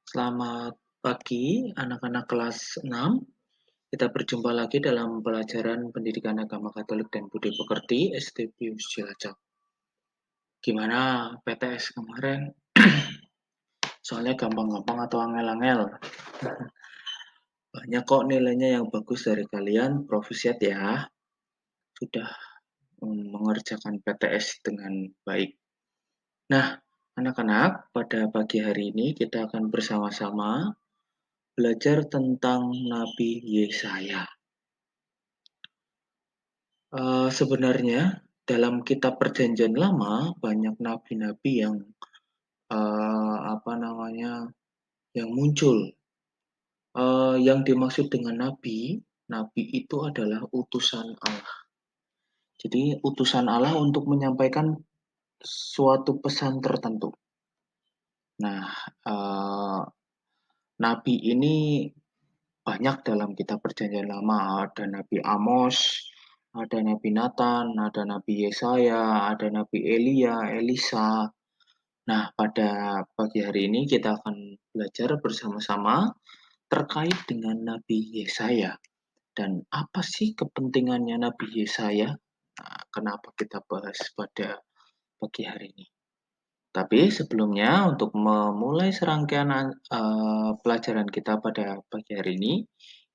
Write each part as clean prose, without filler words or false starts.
Selamat pagi anak-anak kelas 6. Kita berjumpa lagi dalam pelajaran Pendidikan Agama Katolik dan Budi Pekerti STPUS Cilacap. Gimana PTS kemarin? Soalnya gampang-gampang atau angel-angel? Banyak kok nilainya yang bagus dari kalian, Profisiat ya. Sudah mengerjakan PTS dengan baik. Nah, anak-anak, pada pagi hari ini kita akan bersama-sama belajar tentang Nabi Yesaya. Sebenarnya dalam kitab Perjanjian Lama banyak nabi-nabi yang yang muncul. Yang dimaksud dengan nabi, nabi itu adalah utusan Allah. Jadi utusan Allah untuk menyampaikan suatu pesan tertentu. Nah, nabi ini banyak dalam kitab Perjanjian Lama. Ada Nabi Amos, ada Nabi Nathan, ada Nabi Yesaya, ada Nabi Elia, Elisa. Nah, pada pagi hari ini kita akan belajar bersama-sama terkait dengan Nabi Yesaya. Dan apa sih kepentingannya Nabi Yesaya? Nah, kenapa kita bahas pada pagi hari ini? Tapi sebelumnya untuk memulai serangkaian pelajaran kita pada pagi hari ini,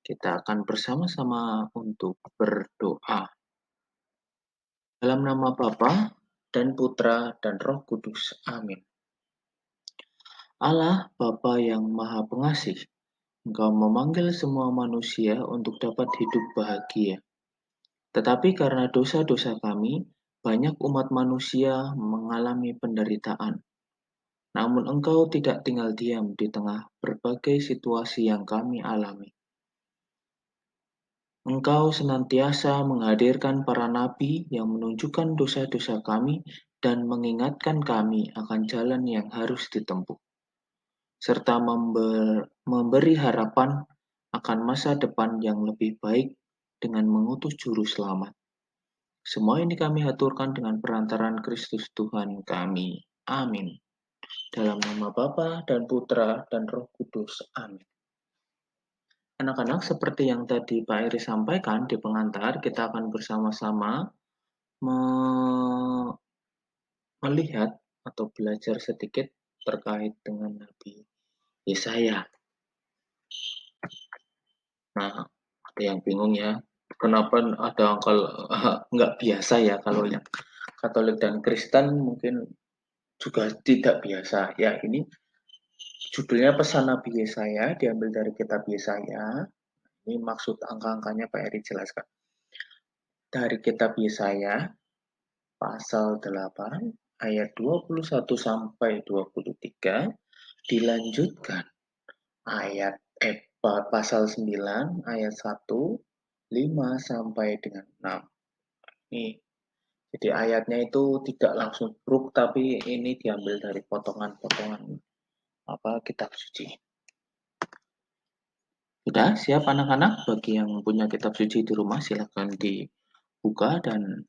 kita akan bersama-sama untuk berdoa. Dalam nama Bapa dan Putra dan Roh Kudus. Amin. Allah Bapa yang Maha Pengasih, Engkau memanggil semua manusia untuk dapat hidup bahagia. Tetapi karena dosa-dosa kami, banyak umat manusia mengalami penderitaan. Namun Engkau tidak tinggal diam di tengah berbagai situasi yang kami alami. Engkau senantiasa menghadirkan para nabi yang menunjukkan dosa-dosa kami dan mengingatkan kami akan jalan yang harus ditempuh, serta memberi harapan akan masa depan yang lebih baik dengan mengutus juru selamat. Semua ini kami haturkan dengan perantaraan Kristus Tuhan kami. Amin. Dalam nama Bapa dan Putra dan Roh Kudus. Amin. Anak-anak, seperti yang tadi Pak Eri sampaikan di pengantar, kita akan bersama-sama melihat atau belajar sedikit terkait dengan Nabi Yesaya. Nah, ada yang bingung ya, kenapa ada angka nggak biasa ya, kalau yang Katolik dan Kristen mungkin juga tidak biasa. Ya, ini judulnya Pesan Nabi Yesaya, diambil dari kitab Yesaya. Ini maksud angka-angkanya Pak Eri jelaskan. Dari kitab Yesaya, pasal 8, ayat 21 sampai 23, dilanjutkan ayat pasal 9, ayat 1, 5 sampai dengan 6. Ini jadi ayatnya itu tidak langsung bruk, tapi ini diambil dari potongan-potongan kitab suci. Sudah siap anak-anak? Bagi yang punya kitab suci di rumah silahkan dibuka dan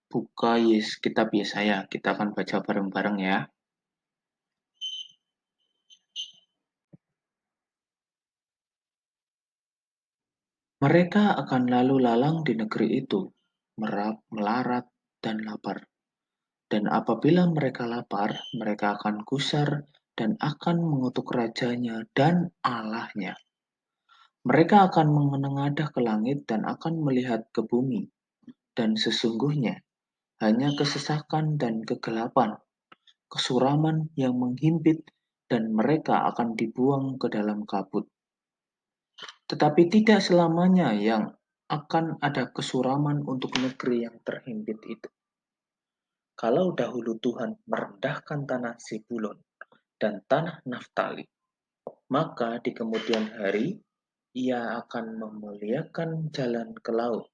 buka kitab Yesaya. Kita akan baca bareng-bareng ya. Mereka akan lalu lalang di negeri itu, melarat dan lapar. Dan apabila mereka lapar, mereka akan gusar dan akan mengutuk rajanya dan Allahnya. Mereka akan menengadah ke langit dan akan melihat ke bumi. Dan sesungguhnya hanya kesesakan dan kegelapan, kesuraman yang menghimpit, dan mereka akan dibuang ke dalam kabut. Tetapi tidak selamanya yang akan ada kesuraman untuk negeri yang terhimpit itu. Kalau dahulu Tuhan merendahkan tanah Zebulon dan tanah Naftali, maka di kemudian hari Ia akan memuliakan jalan ke laut,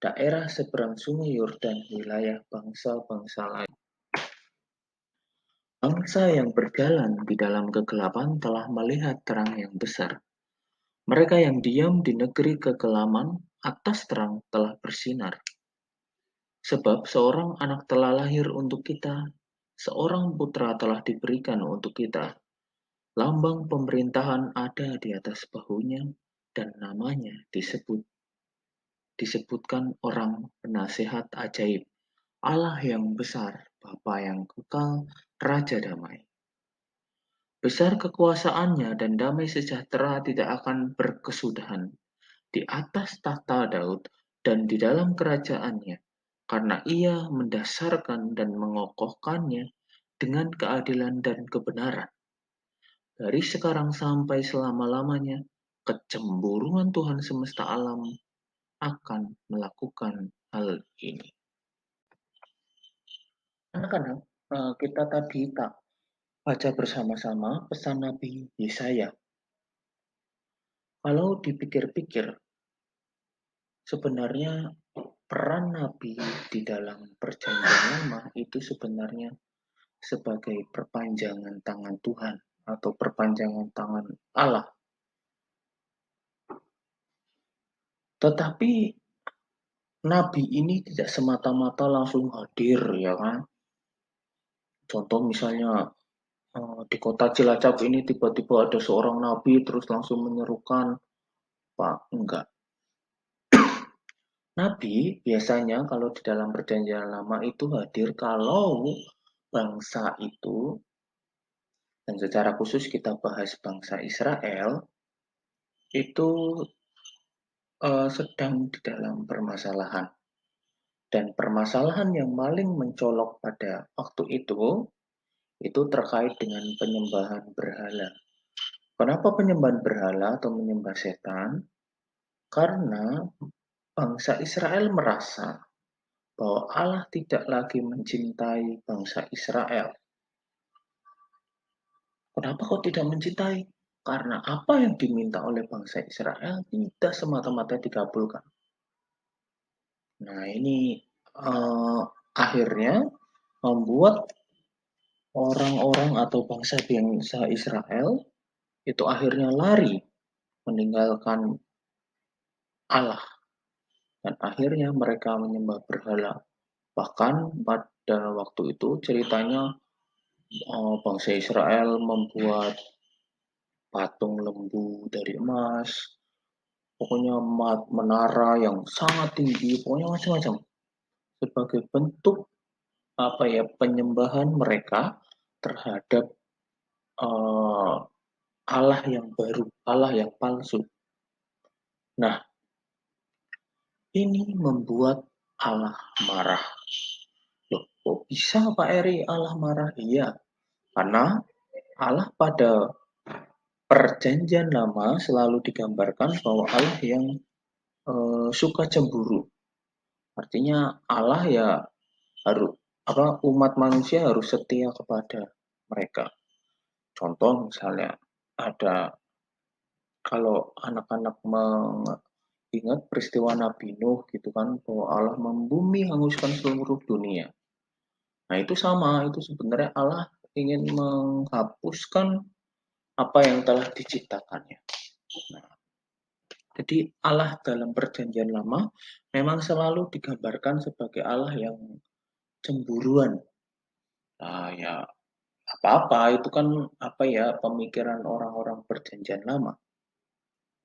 daerah seberang sungai Yordan, wilayah bangsa-bangsa lain. Bangsa yang berjalan di dalam kegelapan telah melihat terang yang besar. Mereka yang diam di negeri kekelaman, atas terang telah bersinar. Sebab seorang anak telah lahir untuk kita, seorang putra telah diberikan untuk kita, Lambang pemerintahan ada di atas bahunya dan namanya disebutkan orang penasehat ajaib, Allah yang besar, Bapa yang kekal, Raja damai. Besar kekuasaannya dan damai sejahtera tidak akan berkesudahan di atas tahta Daud dan di dalam kerajaannya, karena ia mendasarkan dan mengokohkannya dengan keadilan dan kebenaran. Dari sekarang sampai selama-lamanya, kecemburuan Tuhan semesta alam akan melakukan hal ini. Anak-anak, kita tadi tak baca bersama-sama pesan Nabi Yesaya. Kalau dipikir-pikir, sebenarnya peran Nabi di dalam Perjanjian Lama itu sebenarnya sebagai perpanjangan tangan Tuhan atau perpanjangan tangan Allah. Tetapi Nabi ini tidak semata-mata langsung hadir, ya kan? Contoh misalnya di kota Cilacap ini tiba-tiba ada seorang nabi terus langsung menyerukan, Pak, enggak. Nabi biasanya kalau di dalam perjanjian lama itu hadir kalau bangsa itu, dan secara khusus kita bahas bangsa Israel, itu sedang di dalam permasalahan. Dan permasalahan yang paling mencolok pada waktu itu terkait dengan penyembahan berhala. Kenapa penyembahan berhala atau menyembah setan? Karena bangsa Israel merasa bahwa Allah tidak lagi mencintai bangsa Israel. Kenapa kok tidak mencintai? Karena apa yang diminta oleh bangsa Israel tidak semata-mata dikabulkan. Nah, ini akhirnya membuat orang-orang atau bangsa-bangsa Israel itu akhirnya lari meninggalkan Allah dan akhirnya mereka menyembah berhala. Bahkan pada waktu itu ceritanya bangsa Israel membuat patung lembu dari emas, pokoknya menara yang sangat tinggi, pokoknya macam-macam sebagai bentuk penyembahan mereka terhadap uh, Allah yang baru, Allah yang palsu. Nah, ini membuat Allah marah. Loh, kok bisa Pak Eri Allah marah? Iya, karena Allah pada Perjanjian Lama selalu digambarkan bahwa Allah yang suka cemburu. Artinya Allah ya harus umat manusia harus setia kepada mereka. Contoh misalnya ada kalau anak-anak mengingat peristiwa Nabi Nuh gitu kan bahwa Allah membumi hanguskan seluruh dunia. Nah itu sama, itu sebenarnya Allah ingin menghapuskan apa yang telah diciptakannya. Nah, jadi Allah dalam perjanjian lama memang selalu digambarkan sebagai Allah yang cemburuan. Nah, ya apa-apa itu kan pemikiran orang-orang perjanjian lama.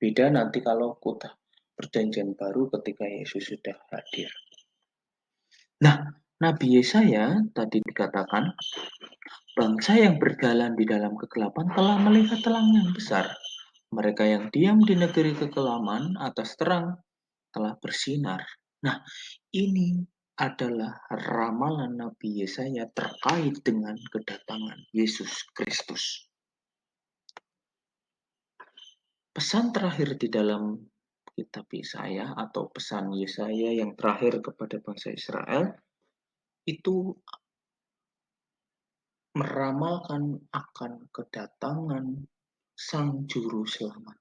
Beda nanti kalau kita perjanjian baru ketika Yesus sudah hadir. Nah, Nabi Yesaya tadi dikatakan bangsa yang berjalan di dalam kegelapan telah melihat terang yang besar. Mereka yang diam di negeri kekelaman atas terang telah bersinar. Nah, ini adalah ramalan Nabi Yesaya terkait dengan kedatangan Yesus Kristus. Pesan terakhir di dalam kitab Yesaya atau pesan Yesaya yang terakhir kepada bangsa Israel itu meramalkan akan kedatangan Sang Juru Selamat.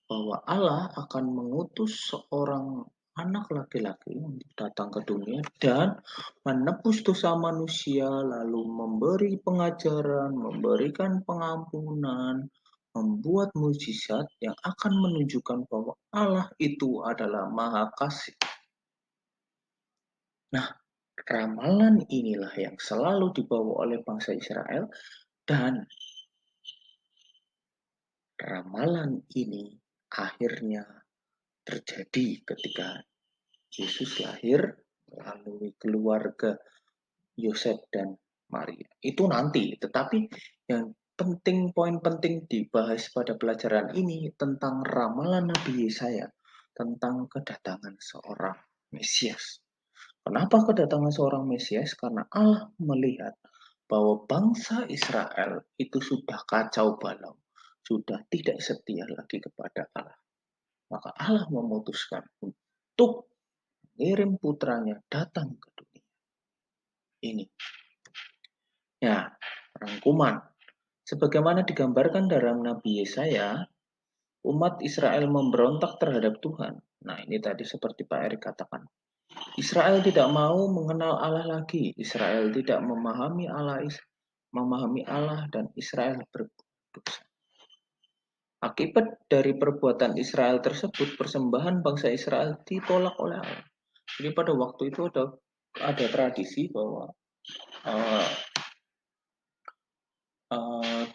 Bahwa Allah akan mengutus seorang anak laki-laki untuk datang ke dunia dan menebus dosa manusia, lalu memberi pengajaran, memberikan pengampunan, membuat mujizat yang akan menunjukkan bahwa Allah itu adalah Maha Kasih. Nah, ramalan inilah yang selalu dibawa oleh bangsa Israel dan ramalan ini akhirnya terjadi ketika Yesus lahir melalui keluarga Yosef dan Maria. Itu nanti, tetapi yang poin penting dibahas pada pelajaran ini tentang ramalan Nabi Yesaya tentang kedatangan seorang Mesias. Kenapa kedatangan seorang Mesias? Karena Allah melihat bahwa bangsa Israel itu sudah kacau balau, sudah tidak setia lagi kepada Allah. Maka Allah memutuskan untuk mengirim putranya datang ke dunia ini. Ya, rangkuman. Sebagaimana digambarkan dalam Nabi Yesaya, umat Israel memberontak terhadap Tuhan. Nah, ini tadi seperti Pak Erik katakan. Israel tidak mau mengenal Allah lagi. Israel tidak memahami Allah dan Israel berdosa. Akibat dari perbuatan Israel tersebut, persembahan bangsa Israel ditolak oleh Allah. Jadi pada waktu itu ada tradisi bahwa uh,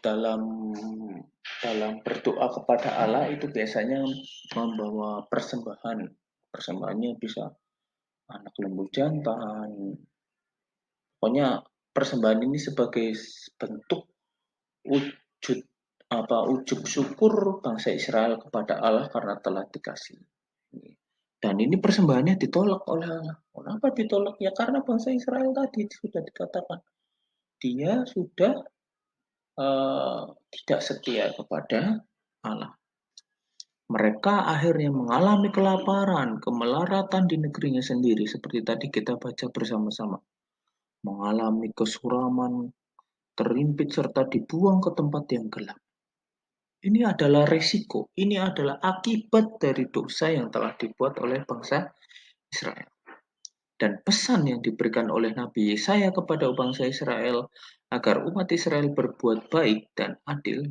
dalam berdoa kepada Allah itu biasanya membawa persembahan. Persembahannya bisa anak lembu jantan. Pokoknya persembahan ini sebagai bentuk wujud ujub syukur bangsa Israel kepada Allah karena telah dikasih. Dan ini persembahannya ditolak oleh Allah. Kenapa ditolak? Ya karena bangsa Israel tadi sudah dikatakan dia sudah tidak setia kepada Allah. Mereka akhirnya mengalami kelaparan, kemelaratan di negerinya sendiri, seperti tadi kita baca bersama-sama. Mengalami kesuraman, terimpit, serta dibuang ke tempat yang gelap. Ini adalah resiko, ini adalah akibat dari dosa yang telah dibuat oleh bangsa Israel. Dan pesan yang diberikan oleh Nabi Yesaya kepada bangsa Israel agar umat Israel berbuat baik dan adil,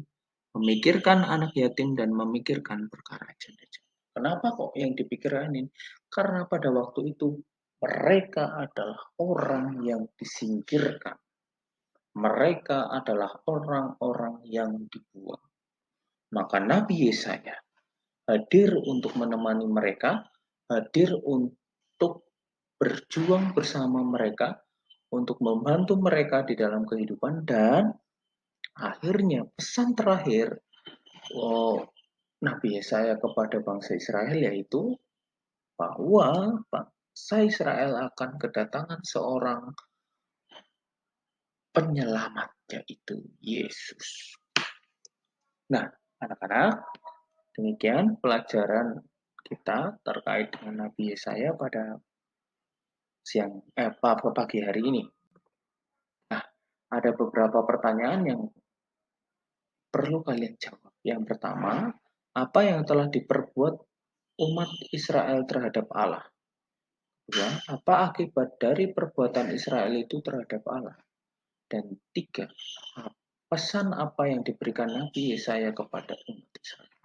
memikirkan anak yatim dan memikirkan perkara janda. Kenapa kok yang dipikirkan ini? Karena pada waktu itu mereka adalah orang yang disingkirkan. Mereka adalah orang-orang yang dibuang. Maka Nabi Yesaya hadir untuk menemani mereka, hadir untuk berjuang bersama mereka, untuk membantu mereka di dalam kehidupan, dan akhirnya pesan terakhir Nabi Yesaya kepada bangsa Israel yaitu bahwa bangsa Israel akan kedatangan seorang penyelamat, yaitu Yesus. Nah, anak-anak, demikian pelajaran kita terkait dengan Nabi Yesaya pada pagi hari ini. Nah, ada beberapa pertanyaan yang perlu kalian jawab. Yang pertama, apa yang telah diperbuat umat Israel terhadap Allah? Kedua, apa akibat dari perbuatan Israel itu terhadap Allah? Dan tiga, pesan apa yang diberikan Nabi Yesaya kepada umat Israel?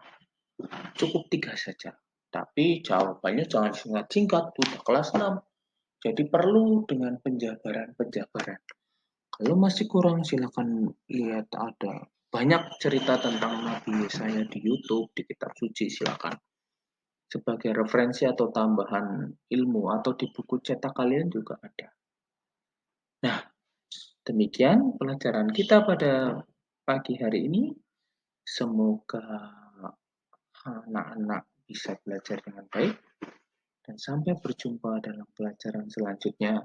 Cukup tiga saja. Tapi jawabannya jangan singkat-singkat, udah kelas 6. Jadi perlu dengan penjabaran. Kalau masih kurang silakan lihat, ada banyak cerita tentang Nabi Yesaya di YouTube, di kitab suci, silakan. Sebagai referensi atau tambahan ilmu atau di buku cetak kalian juga ada. Nah, demikian pelajaran kita pada pagi hari ini. Semoga anak-anak bisa belajar dengan baik. Dan sampai berjumpa dalam pelajaran selanjutnya.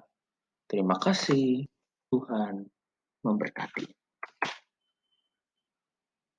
Terima kasih. Tuhan memberkati.